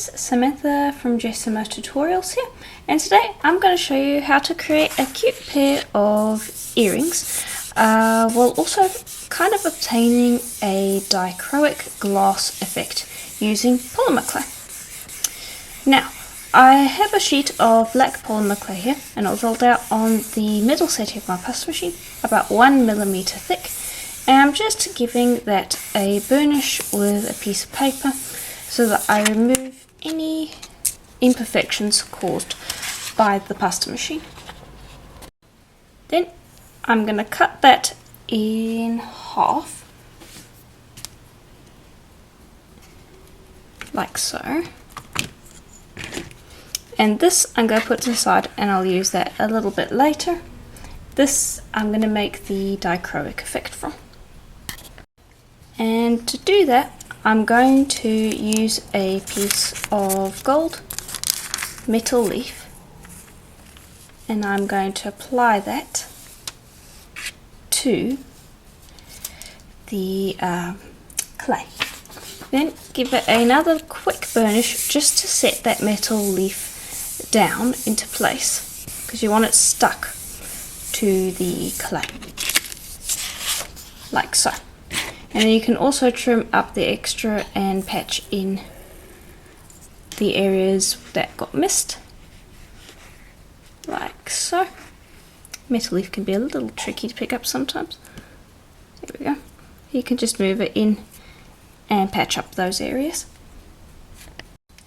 guys, Samantha from Jessimo Tutorials here, and today I'm going to show you how to create a cute pair of earrings while also kind of obtaining a dichroic glass effect using polymer clay. Now, I have a sheet of black polymer clay here, and it was rolled out on the middle setting of my pasta machine, about 1mm thick, and I'm just giving that a burnish with a piece of paper so that I remove any imperfections caused by the pasta machine. Then I'm going to cut that in half, like so. And this I'm going to put to the side, and I'll use that a little bit later. This I'm going to make the dichroic effect from. And to do that, I'm going to use a piece of gold metal leaf, and I'm going to apply that to the clay. Then give it another quick burnish just to set that metal leaf down into place, because you want it stuck to the clay, like so. And then you can also trim up the extra and patch in the areas that got missed, like so. Metal leaf can be a little tricky to pick up sometimes. There we go. You can just move it in and patch up those areas.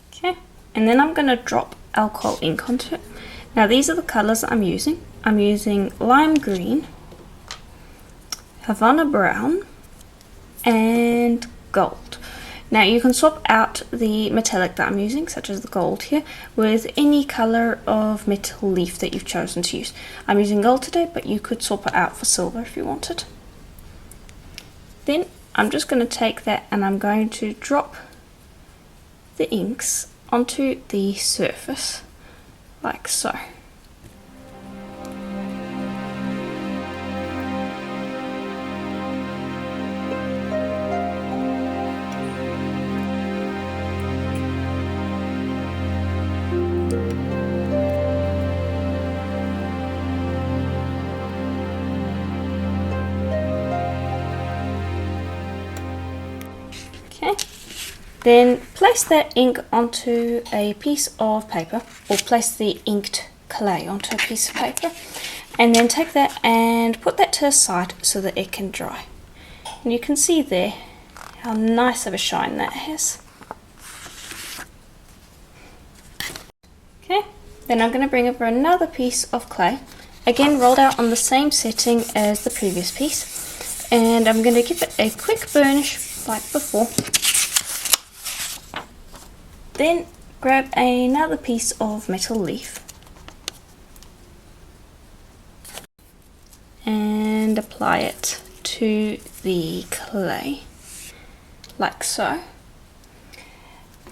Okay, and then I'm going to drop alcohol ink onto it. Now these are the colours that I'm using. I'm using lime green, Havana brown, and gold. Now you can swap out the metallic that I'm using, such as the gold here, with any colour of metal leaf that you've chosen to use. I'm using gold today, but you could swap it out for silver if you wanted. Then I'm just going to take that and I'm going to drop the inks onto the surface, like so. Then place that ink onto a piece of paper, or place the inked clay onto a piece of paper, and then take that and put that to the side so that it can dry. And you can see there how nice of a shine that has. Okay, then I'm going to bring over another piece of clay, again rolled out on the same setting as the previous piece, and I'm going to give it a quick burnish like before. Then grab another piece of metal leaf and apply it to the clay, like so.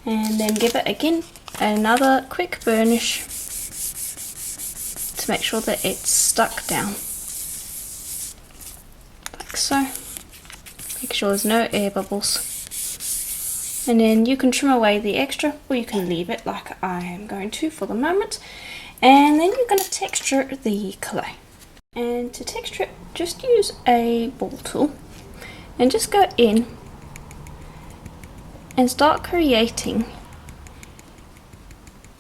And then give it again another quick burnish to make sure that it's stuck down, like so. Make sure there's no air bubbles. And then you can trim away the extra, or you can leave it like I am going to for the moment. And then you're going to texture the clay. And to texture it, just use a ball tool and just go in and start creating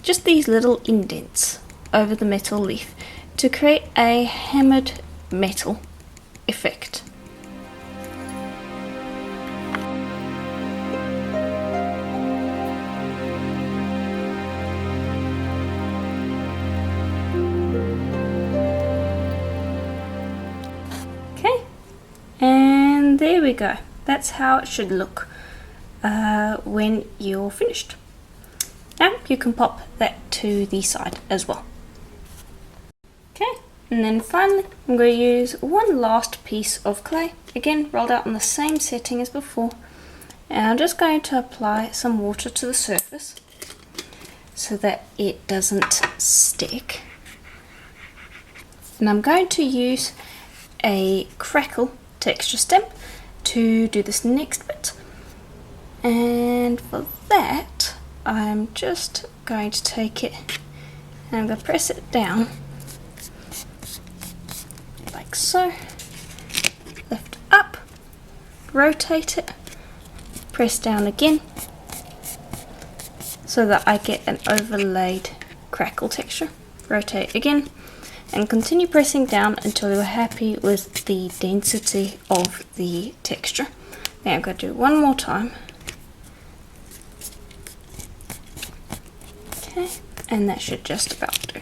just these little indents over the metal leaf to create a hammered metal effect. And there we go. That's how it should look when you're finished. Now you can pop that to the side as well. Okay, and then finally I'm going to use one last piece of clay, again rolled out on the same setting as before, and I'm just going to apply some water to the surface so that it doesn't stick. And I'm going to use a crackle texture stamp to do this next bit, and for that I'm just going to take it and I'm going to press it down like so, lift up, rotate it, press down again so that I get an overlaid crackle texture. Rotate again and continue pressing down until you're happy with the density of the texture. Now I'm going to do one more time. Okay, and that should just about do.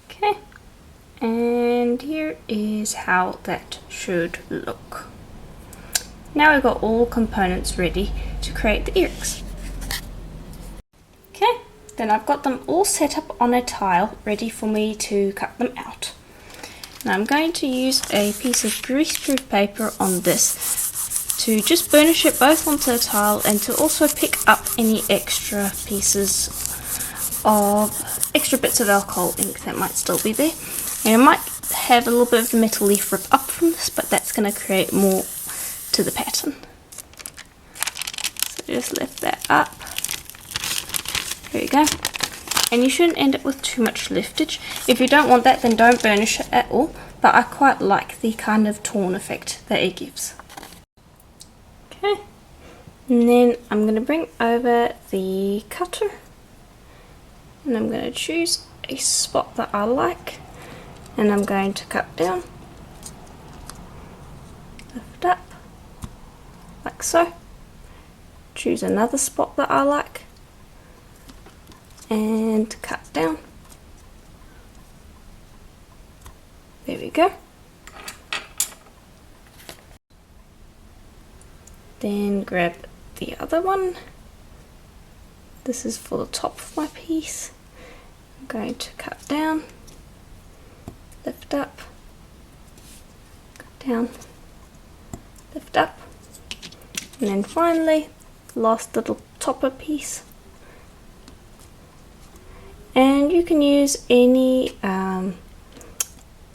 Okay, and here is how that should look. Now we've got all components ready to create the earrings. Okay, then I've got them all set up on a tile ready for me to cut them out. Now I'm going to use a piece of greaseproof paper on this to just burnish it both onto the tile and to also pick up any extra pieces of extra bits of alcohol ink that might still be there. And I might have a little bit of the metal leaf rip up from this, but that's going to create more to the pattern. So just lift that up. There we go. And you shouldn't end up with too much liftage. If you don't want that, then don't burnish it at all, but I quite like the kind of torn effect that it gives. Okay, and then I'm going to bring over the cutter and I'm going to choose a spot that I like and I'm going to cut down, lift up like so, choose another spot that I like and cut down. There we go. Then grab the other one. This is for the top of my piece. I'm going to cut down, lift up, cut down, lift up, and then finally the last little topper piece. And you can use any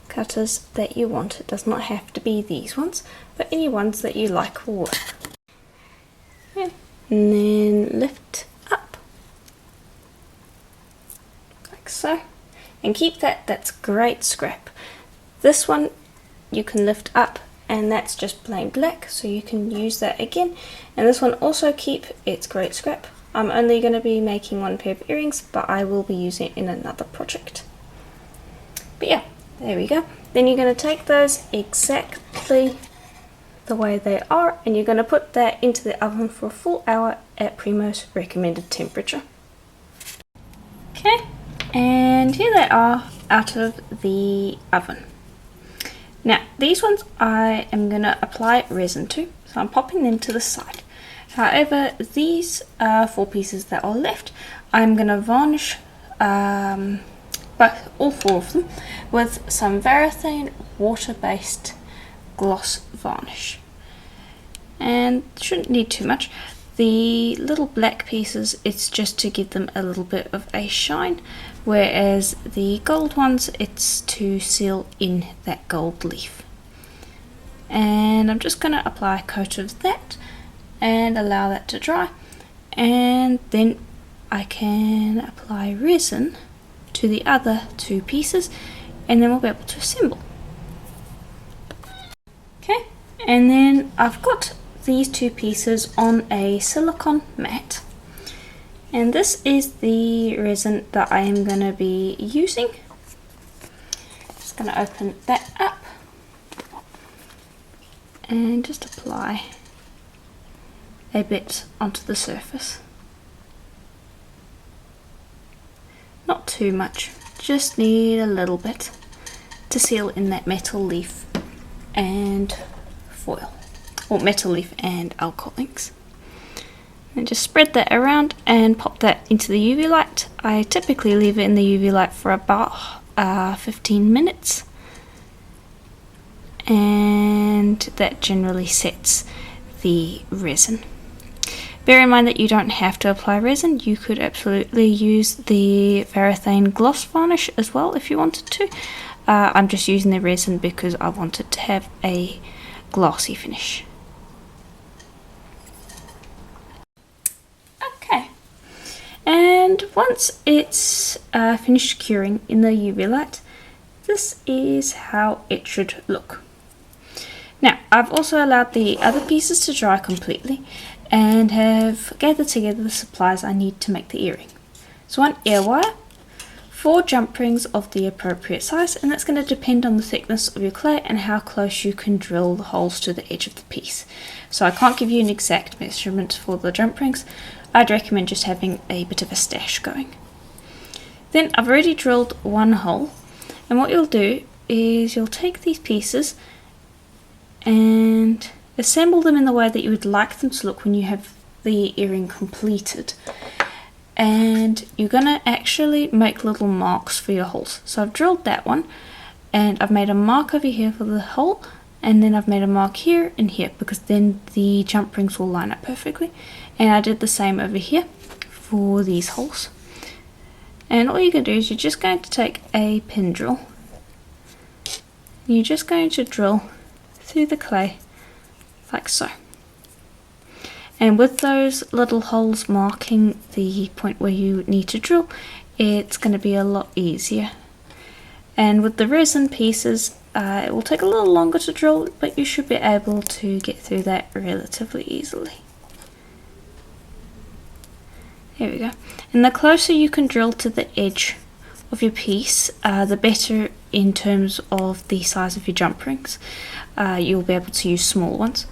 cutters that you want. It does not have to be these ones, but any ones that you like will work. Yeah. And then lift up like so, and keep that. That's great scrap. This one you can lift up and that's just plain black, so you can use that again. And this one also keep, it's great scrap. I'm only going to be making one pair of earrings, but I will be using it in another project. But yeah, there we go. Then you're going to take those exactly the way they are and you're going to put that into the oven for a full hour at Primo's recommended temperature. Okay, and here they are out of the oven. Now these ones I am going to apply resin to, so I'm popping them to the side. However, these 4 pieces that are left, I'm going to varnish all 4 of them with some Varathane water-based gloss varnish. And shouldn't need too much. The little black pieces, it's just to give them a little bit of a shine, whereas the gold ones, it's to seal in that gold leaf. And I'm just going to apply a coat of that and allow that to dry, and then I can apply resin to the other 2 pieces and then we'll be able to assemble. Okay, and then I've got these 2 pieces on a silicone mat, and this is the resin that I am going to be using. Just going to open that up and just apply a bit onto the surface. Not too much, just need a little bit to seal in that metal leaf and foil, or metal leaf and alcohol inks. And just spread that around and pop that into the UV light. I typically leave it in the UV light for about 15 minutes, and that generally sets the resin. Bear in mind that you don't have to apply resin. You could absolutely use the Varathane gloss varnish as well if you wanted to. I'm just using the resin because I wanted to have a glossy finish. And once it's finished curing in the UV light, this is how it should look. Now, I've also allowed the other pieces to dry completely and have gathered together the supplies I need to make the earring. So one air wire, 4 jump rings of the appropriate size, and that's going to depend on the thickness of your clay and how close you can drill the holes to the edge of the piece. So I can't give you an exact measurement for the jump rings. I'd recommend just having a bit of a stash going. Then I've already drilled 1 hole, and what you'll do is you'll take these pieces and assemble them in the way that you would like them to look when you have the earring completed. And you're going to actually make little marks for your holes. So I've drilled that one, and I've made a mark over here for the hole, and then I've made a mark here and here, because then the jump rings will line up perfectly. And I did the same over here for these holes. And all you can do is you're just going to take a pin drill. You're just going to drill through the clay like so. And with those little holes marking the point where you need to drill, it's going to be a lot easier. And with the resin pieces, it will take a little longer to drill, but you should be able to get through that relatively easily. There we go. And the closer you can drill to the edge of your piece, the better in terms of the size of your jump rings. You'll be able to use small ones.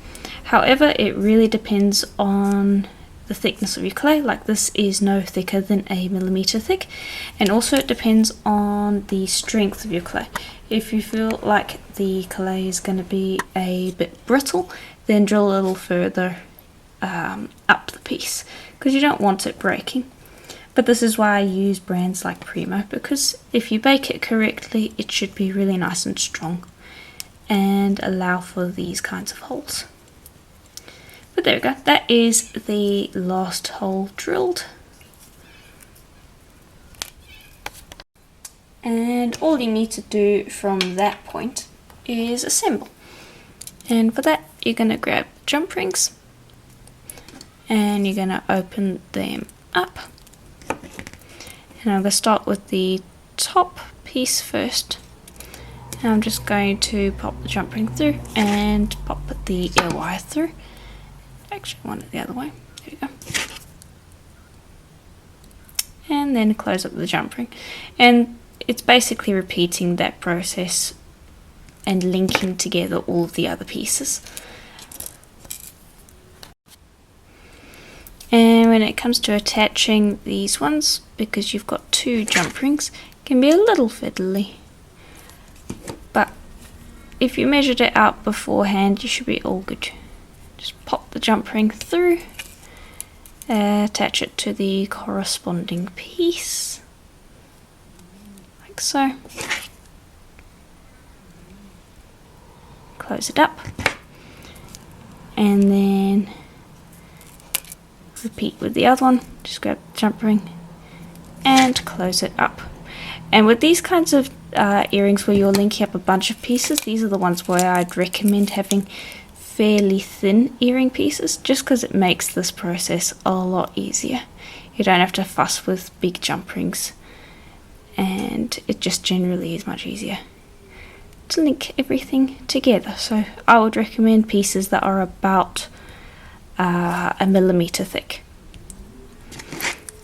However, it really depends on the thickness of your clay. Like, this is no thicker than a millimeter thick, and also it depends on the strength of your clay. If you feel like the clay is going to be a bit brittle, then drill a little further up the piece, because you don't want it breaking. But this is why I use brands like Primo, because if you bake it correctly, it should be really nice and strong and allow for these kinds of holes. But there we go, that is the last hole drilled. And all you need to do from that point is assemble. And for that, you're going to grab jump rings and you're going to open them up. And I'm going to start with the top piece first. And I'm just going to pop the jump ring through and pop the air wire through. Actually, I want it the other way. There we go. And then close up the jump ring. And it's basically repeating that process and linking together all of the other pieces. And when it comes to attaching these ones, because you've got 2 jump rings, it can be a little fiddly. But if you measured it out beforehand, you should be all good. Just pop the jump ring through, attach it to the corresponding piece, like so. Close it up, and then repeat with the other one. Just grab the jump ring and close it up. And with these kinds of earrings where you're linking up a bunch of pieces, these are the ones where I'd recommend having fairly thin earring pieces, just because it makes this process a lot easier. You don't have to fuss with big jump rings, and it just generally is much easier to link everything together. So I would recommend pieces that are about a millimeter thick.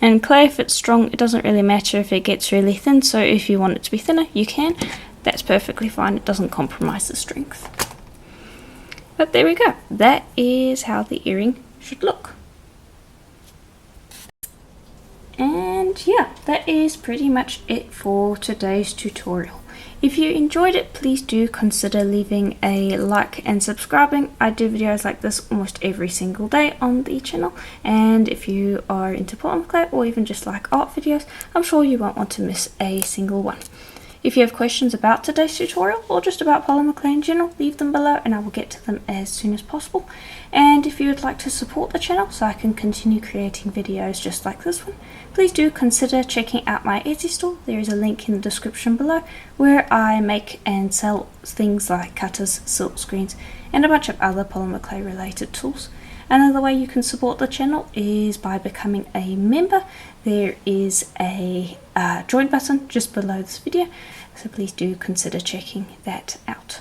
And clay, if it's strong, it doesn't really matter if it gets really thin, so if you want it to be thinner, you can. That's perfectly fine, it doesn't compromise the strength. But there we go, that is how the earring should look. And yeah, that is pretty much it for today's tutorial. If you enjoyed it, please do consider leaving a like and subscribing. I do videos like this almost every single day on the channel, and if you are into polymer clay or even just like art videos, I'm sure you won't want to miss a single one. If you have questions about today's tutorial or just about polymer clay in general, leave them below and I will get to them as soon as possible. And if you would like to support the channel so I can continue creating videos just like this one, please do consider checking out my Etsy store. There is a link in the description below where I make and sell things like cutters, silk screens, and a bunch of other polymer clay related tools. Another way you can support the channel is by becoming a member. There is a join button just below this video, so please do consider checking that out.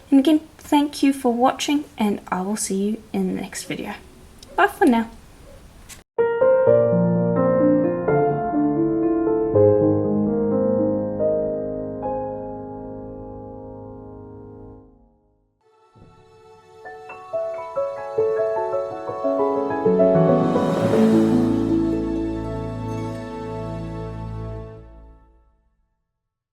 And again, thank you for watching, and I will see you in the next video. Bye for now.